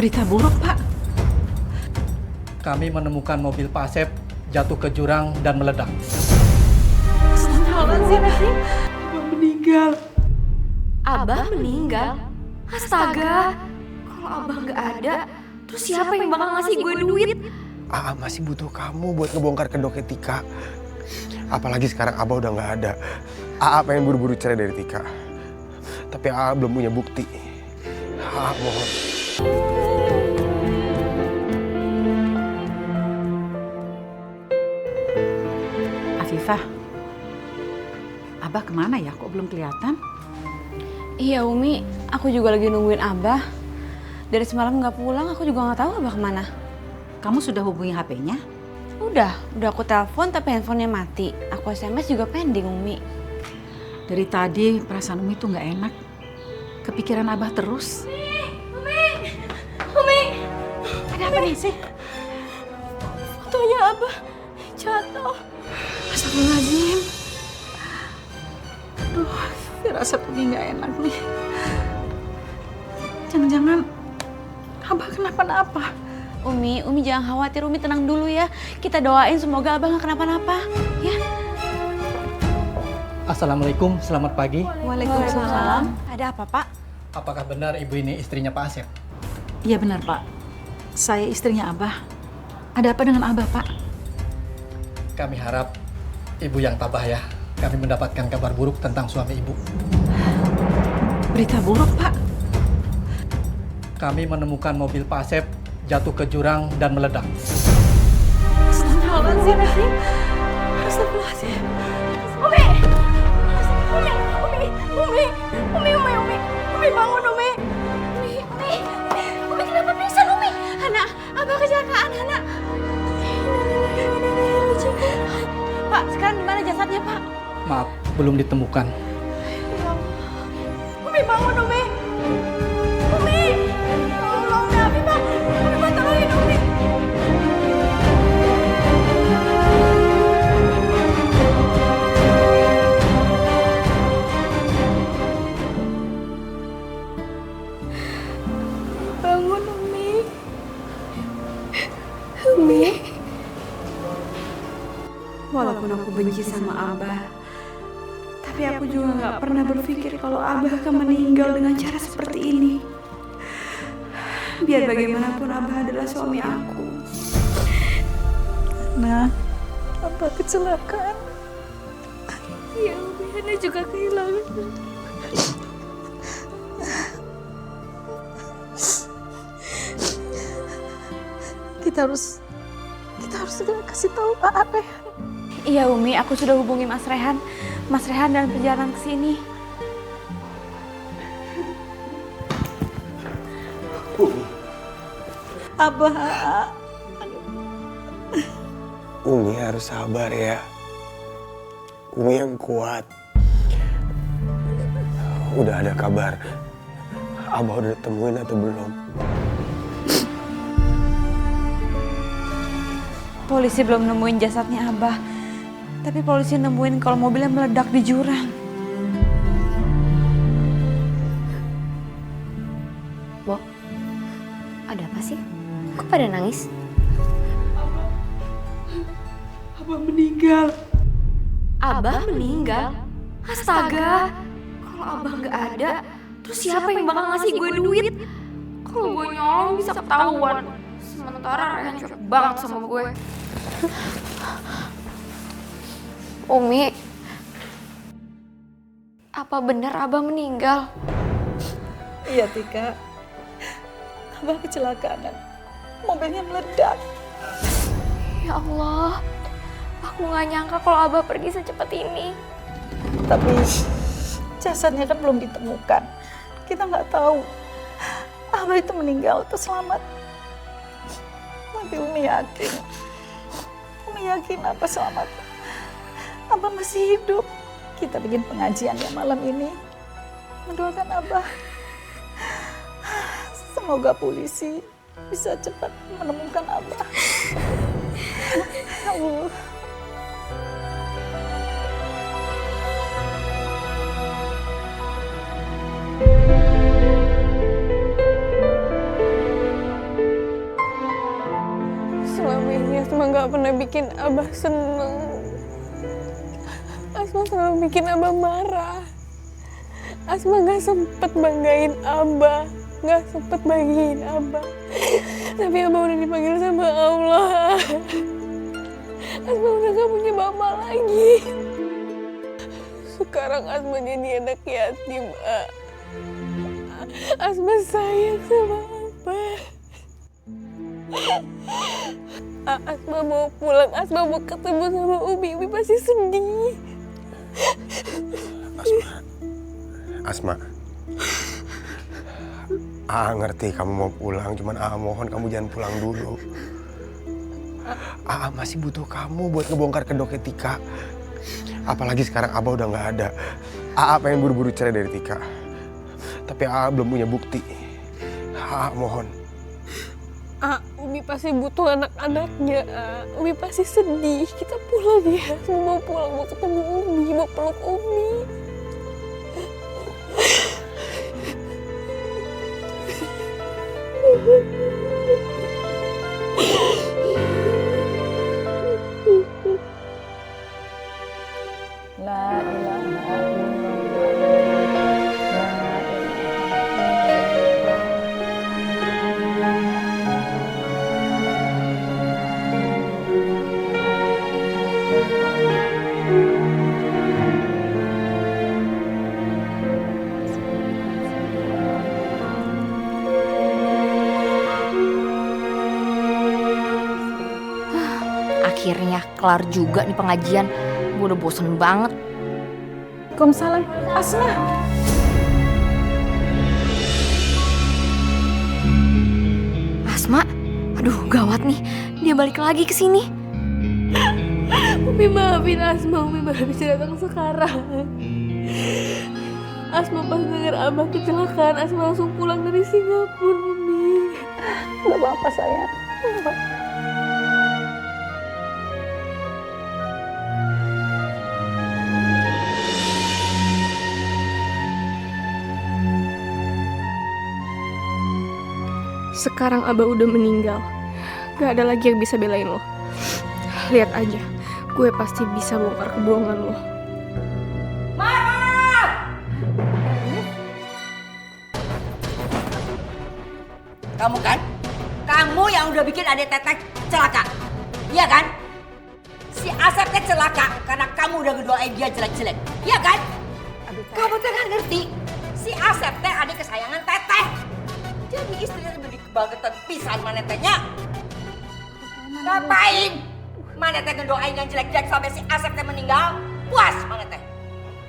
Berita buruk, Pak. Kami menemukan mobil Pak Asep jatuh ke jurang dan meledak. Astagfirullahaladzim. Abah meninggal. Abah meninggal? Astaga, kalau Abah nggak ada, terus siapa yang bakal ngasih gue duit? Aa masih butuh kamu buat ngebongkar kedoknya Tika. Apalagi sekarang Abah udah nggak ada. Aa pengen buru-buru cerai dari Tika. Tapi Aa belum punya bukti. Aa mohon. Afifah, Abah kemana ya? Kok belum kelihatan? Iya Umi, aku juga lagi nungguin Abah. Dari semalam nggak pulang, aku juga nggak tahu Abah kemana. Kamu sudah hubungi HP-nya? Udah aku telepon tapi handphonenya mati. Aku SMS juga pending Umi. Dari tadi perasaan Umi tuh nggak enak. Kepikiran Abah terus. Umi, Ada apa nih sih? fotonya Abah jatuh. Astagfirullahaladzim. Aduh, firasat Umi nggak enak nih. Jangan-jangan Abah kenapa-napa. Umi jangan khawatir, Umi tenang dulu ya. Kita doain semoga Abah nggak kenapa-napa, ya. Assalamualaikum, selamat pagi. Waalaikumsalam. Ada apa Pak? Apakah benar ibu ini istrinya Pak Asep? Iya benar Pak. Saya istrinya Abah. Ada apa dengan Abah Pak? Kami harap ibu yang tabah ya. Kami mendapatkan kabar buruk tentang suami ibu. Berita buruk Pak. Kami menemukan mobil Pak Asep jatuh ke jurang dan meledak. Astagfirullahaladzim. Umi bangun Umi. Umi kenapa pingsan Umi? Hana, Abah kecelakaan Hana. Pak, sekarang gimana jasadnya Pak? Maaf, belum ditemukan. Umi bangun Umi. Umi, tolong deh Afifah. Umi tolongin Umi. Bangun Umi. Umi. Walaupun aku benci sama Abah, tapi aku juga nggak pernah berpikir kalau Abah akan meninggal dengan cara seperti ini. Biar bagaimanapun Abah adalah suami aku. Nah, Abah kecelakaan. Iya Umi, Hana juga kehilangan. Kita harus segera kasih tahu Pak Rehan. Iya Umi, aku sudah hubungi Mas Rehan. Mas Rehan dalam perjalanan ke sini. Abah. Umi harus sabar ya. Umi yang kuat. Udah ada kabar. Abah udah temuin atau belum? Polisi belum nemuin jasadnya Abah. Tapi polisi nemuin kalau mobilnya meledak di jurang. Bo, ada apa sih? Kok pada nangis? Abah meninggal. Abah meninggal? Astaga, kalau Abah nggak ada, terus siapa yang bakal ngasih gue duit? Kalau gue nyolong bisa ketahuan. Sementara Rehan cocok banget sama gue. Umi, apa benar Abah meninggal? Iya Tika. Abah kecelakaan. Mobilnya meledak. Ya Allah, aku nggak nyangka kalau Abah pergi secepat ini. Tapi jasadnya kan belum ditemukan. Kita nggak tahu Abah itu meninggal atau selamat. Tapi Umi yakin Abah selamat. Abah masih hidup. Kita bikin pengajian ya malam ini. Mendoakan Abah. Semoga polisi bisa cepat menemukan Abah. Ya Allah. Asma gak pernah bikin Abah seneng. Asma selalu bikin Abah marah. Asma gak sempet banggain Abah, gak sempet bagiin Abah. Tapi Abah udah dipanggil sama Allah. Asma udah gak punya bapak lagi. Sekarang Asma jadi anak yatim, Asma sayang sama Abah. Asma mau pulang, Asma mau ketemu sama Umi pasti sedih. Asma, ngerti kamu mau pulang, cuman mohon kamu jangan pulang dulu. Masih butuh kamu buat ngebongkar kedoknya Tika. Apalagi sekarang Abah udah nggak ada. Pengen buru-buru cerai dari Tika. Tapi belum punya bukti. Mohon. Umi pasti butuh anak-anaknya. Umi pasti sedih. Kita pulang ya. Mau pulang, mau ketemu Umi, mau peluk Umi. La ilaha Akhirnya kelar juga nih pengajian. Gue udah bosen banget. Waalaikumsalam. Asma. Asma, aduh gawat nih. Dia balik lagi ke sini. Umi maafin Asma, Umi baru bisa datang sekarang. Asma pas denger Abah kecelakaan, Asma langsung pulang dari Singapura, Umi. Gak apa-apa sayang. Sekarang Abah udah meninggal. Gak ada lagi yang bisa belain lo. Lihat aja, gue pasti bisa bongkar kebohongan lo. Kamu kan? Kamu yang udah bikin adik Teteh celaka. Iya kan? Si Asep teh celaka karena kamu udah ngedoain dia jelek-jelek. Iya kan? Kamu teh gak ngerti. Si Asep teh adik kesayangan Teteh. Jadi istrinya lebih kebangetan pisan manetenya. Ngapain? Maneteh ngedoain yang jelek-jelek sampai si Asep teh meninggal? Puas maneteh.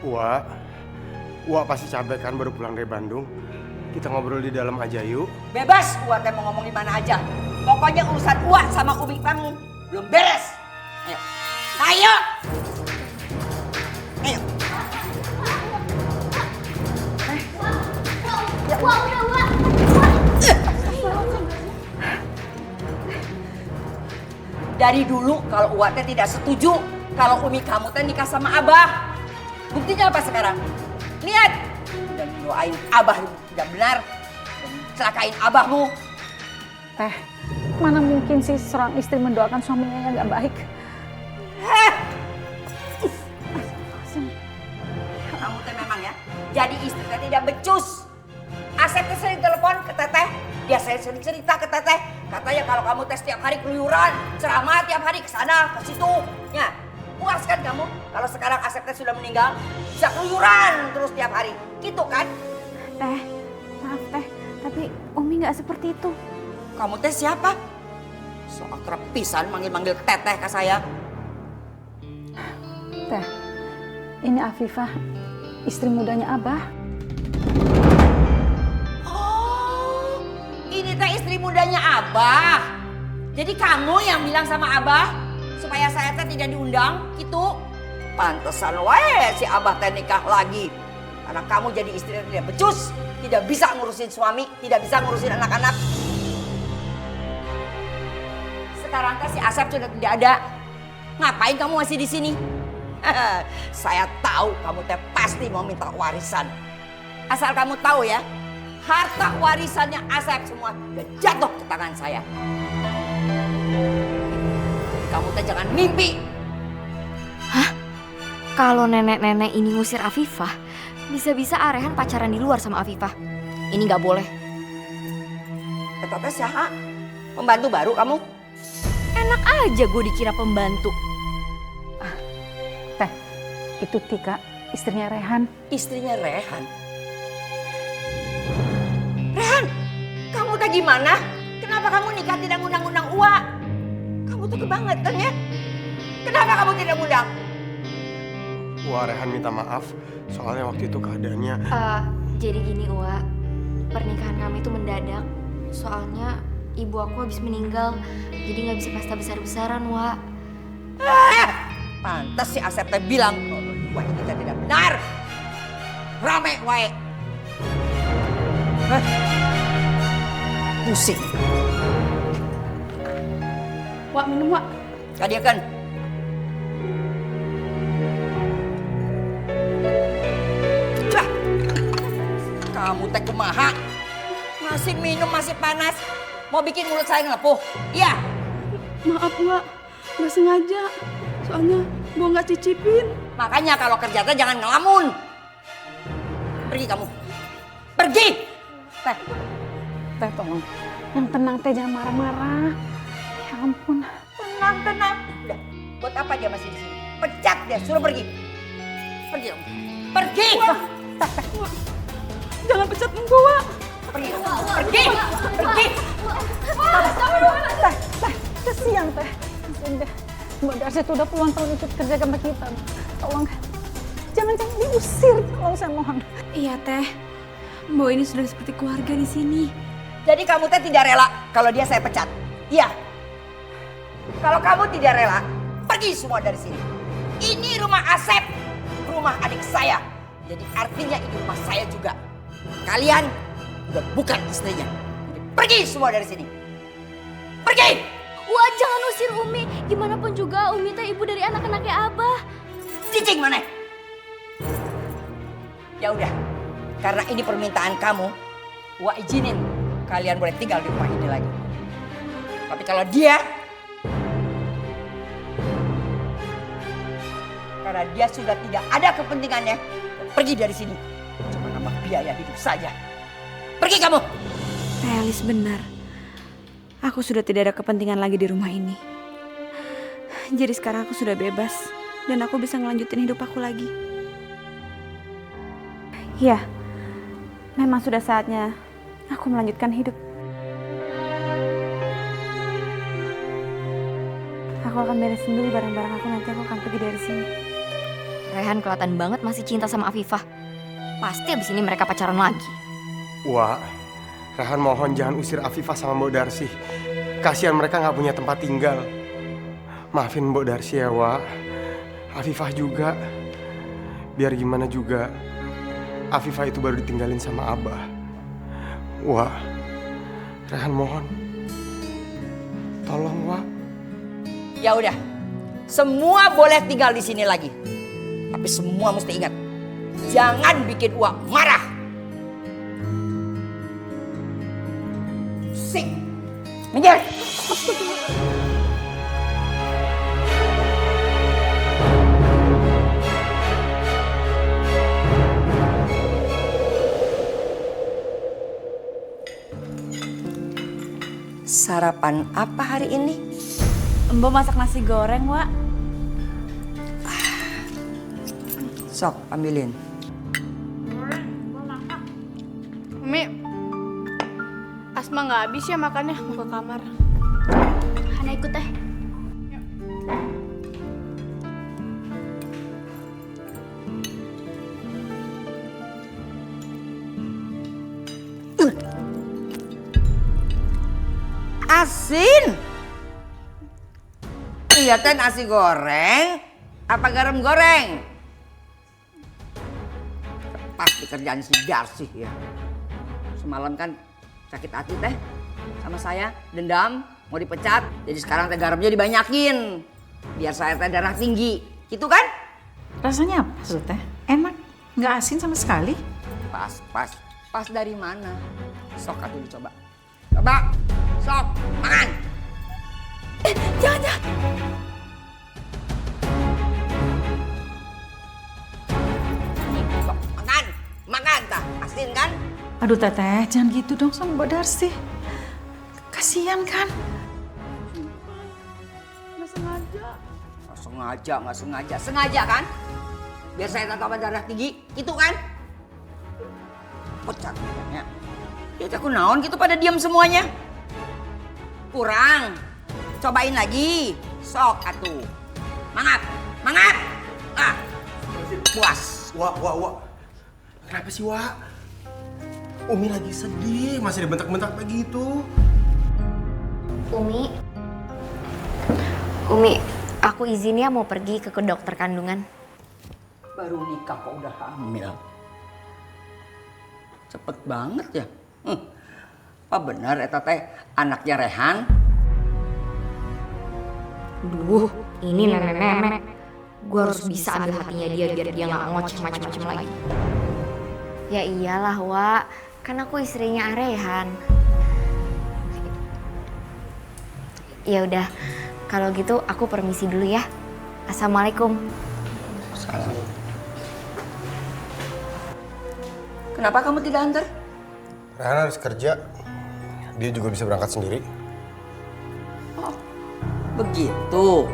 Wak pasti capek kan baru pulang dari Bandung. Kita ngobrol di dalam aja yuk. Bebas Uwa teh mau ngomong di mana aja. Pokoknya urusan Uwa sama Umi kamu belum beres. Ayo. Ayo. Ayo. Dari dulu kalau Uwa teh tidak setuju kalau Umi kamu teh nikah sama Abah. Buktinya apa sekarang? Lihat. Dan doain Abah tidak benar dan celakain Abahmu. Teh, mana mungkin sih seorang istri mendoakan suaminya yang gak baik? Kamu teh memang ya, jadi istri teh tidak becus. Asep teh sering telepon ke Teteh, dia sering cerita ke Teteh. Katanya kalau kamu teh setiap hari keluyuran, ceramah tiap hari ke sana, ke situ. Ya, puas kan kamu kalau sekarang Asep teh sudah meninggal, bisa keluyuran terus tiap hari. Gitu kan? Teh, maaf Teh, tapi Umi nggak seperti itu. Kamu teh siapa? So akrab pisan manggil-manggil Teteh ke saya. Teh, ini Afifah, istri mudanya Abah. Oh, ini teh istri mudanya Abah. Jadi kamu yang bilang sama Abah supaya saya teh tidak diundang, gitu? Pantesan wae si Abah teh nikah lagi. Karena kamu jadi istri yang tidak becus, tidak bisa ngurusin suami, tidak bisa ngurusin anak-anak. Sekarang teh si Asep sudah tidak ada. Ngapain kamu masih di sini? Saya tahu kamu teh pasti mau minta warisan. Asal kamu tahu ya, harta warisannya Asep semua udah jatuh ke tangan saya. Kamu teh jangan mimpi. Kalau nenek-nenek ini ngusir Afifah, bisa-bisa Rehan pacaran di luar sama Afifah. Ini nggak boleh. Eta teh saha? Pembantu baru kamu? Enak aja gue dikira pembantu. Teh, itu Tika, istrinya Rehan. Istrinya Rehan. Rehan, kamu teh gimana? Kenapa kamu nikah tidak ngundang-undang Uwa? Kamu tuh kebangetan ya? Kenapa kamu tidak ngundang? Wah, Rehan minta maaf. Soalnya waktu itu keadaannya... Jadi gini Uwa, pernikahan kami itu mendadak. Soalnya ibu aku habis meninggal, jadi nggak bisa pesta besar-besaran, Wa. Pantes si Asep teh bilang kalau Uwa ini teh tidak benar. Rame wae. Pusing. Wak, minum, Wak. Kadiakeun. Cah. Kamu teh kumaha? Masih minum masih panas. Mau bikin mulut saya ngelepuh? Iya. Maaf, Wak. Nggak sengaja. Soalnya gua nggak cicipin. Makanya kalau kerja teh jangan ngelamun. Pergi kamu. Pergi. Teh. Teh tolong, yang tenang teh, jangan marah-marah. Ya ampun. Tenang, tenang. Udah. Buat apa dia masih di sini? Pecat dia, suruh pergi. Pergi kamu. Pergi. Jangan pecat gua, Wak. Pergi kamu. Pergi. Pergi. Teh, kesian teh. Udah, Mbak Darsi tuh udah puluhan tahun ikut kerja sama kita. Tolong, jangan diusir, tolong saya mohon. Iya, Teh. Mbak ini sudah seperti keluarga di sini. Jadi kamu teh tidak rela kalau dia saya pecat? Iya. Kalau kamu tidak rela, pergi semua dari sini. Ini rumah Asep, rumah adik saya. Jadi artinya ini rumah saya juga. Kalian udah bukan istrinya. Jadi pergi semua dari sini. Pergi! Wah, jangan usir Umi. Gimana pun juga Umi teh ibu dari anak-anaknya Abah. Cicing mana? Ya udah, karena ini permintaan kamu, Wah izinin kalian boleh tinggal di rumah ini lagi. Tapi kalau dia, karena dia sudah tidak ada kepentingannya, pergi dari sini. Cuma nambah biaya hidup saja. Pergi kamu. Teh Alis benar. Aku sudah tidak ada kepentingan lagi di rumah ini. Jadi sekarang aku sudah bebas dan aku bisa ngelanjutin hidup aku lagi. Ya, memang sudah saatnya aku melanjutkan hidup. Aku akan beresin dulu barang-barang aku, nanti aku akan pergi dari sini. Rehan kelihatan banget masih cinta sama Afifah. Pasti abis ini mereka pacaran lagi. Wah, Rehan mohon jangan usir Afifah sama Mbok Darsi. Kasihan mereka nggak punya tempat tinggal. Maafin Mbok Darsi ya, Wak. Afifah juga. Biar gimana juga, Afifah itu baru ditinggalin sama Abah. Wak, Rehan mohon. Tolong, Wak. Ya udah, semua boleh tinggal di sini lagi. Tapi semua mesti ingat, jangan bikin Wak marah. Sing, minggir. Sarapan apa hari ini? Mbak masak nasi goreng, Wak. Sok, ambilin. Umi, Asma nggak habis ya makannya, mau ke kamar. Hana ikut teh. Asin. Iya teh nasi goreng, apa garam goreng? Pasti kerjaan si Darsi ya. Semalam kan sakit hati teh sama saya, dendam, mau dipecat. Jadi sekarang teh garamnya dibanyakin, biar saya teh darah tinggi, gitu kan? Rasanya apa tuh teh? Enak, nggak asin sama sekali. Pas dari mana? Sok atuh dicoba. Coba, sok, makan. Jangan. Justin kan? Aduh Teteh, jangan gitu dong sama Mbak Darsi. Kasihan kan? Nggak sengaja. Sengaja kan? Biar saya tambah darah tinggi, gitu kan? Pecat ya. Ya aku naon gitu pada diam semuanya. Kurang. Cobain lagi. Sok atuh. Mangap. Ah. Puas. Wak. Kenapa sih, Wak? Umi lagi sedih, masih dibentak-bentak begitu. Umi, aku izin ya mau pergi ke dokter kandungan. Baru nikah kok udah hamil. Cepet banget ya. Apa benar eta teh anaknya Rehan? Duh, ini nenek-nenek. Gue harus bisa ambil hatinya dia biar dia gak ngoceh macam-macam lagi. Ya iyalah, Wak. Kan aku istrinya Rehan. Ya udah, kalau gitu aku permisi dulu ya. Assalamualaikum. Salam. Kenapa kamu tidak antar? Rehan harus kerja. Dia juga bisa berangkat sendiri. Oh, begitu.